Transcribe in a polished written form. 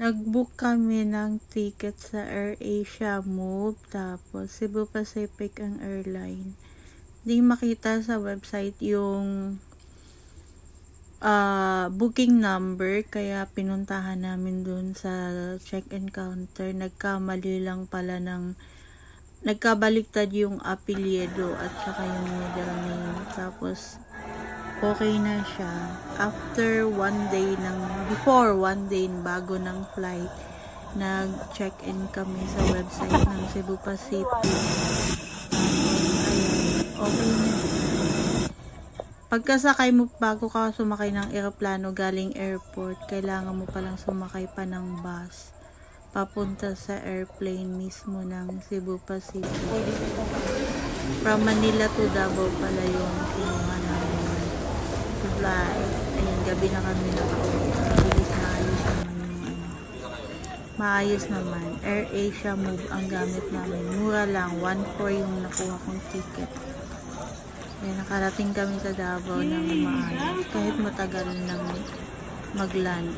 Nag-book kami ng ticket sa AirAsia Move, tapos Cebu Pacific ang airline. Di makita sa website yung booking number, kaya pinuntahan namin dun sa check-in counter. Nagkabaliktad yung apelyido at saka yung middle name. Tapos okay na siya. Before one day bago ng flight, nag-check-in kami sa website ng Cebu Pacific. Okay na. Pagkasakay mo, bago ka sumakay ng eroplano galing airport, kailangan mo palang sumakay pa ng bus papunta sa airplane mismo ng Cebu Pacific. From Manila to Davao pala yung kinuha namin flight. Ayun, gabi na kami nakauwi. Mabilis na ayos naman yung maayos naman. AirAsia Move ang gamit namin. Mura lang, 1,400 yung nakuha kong ticket. Kaya nakarating kami sa Davao ng maayos kahit matagal nang mag-land.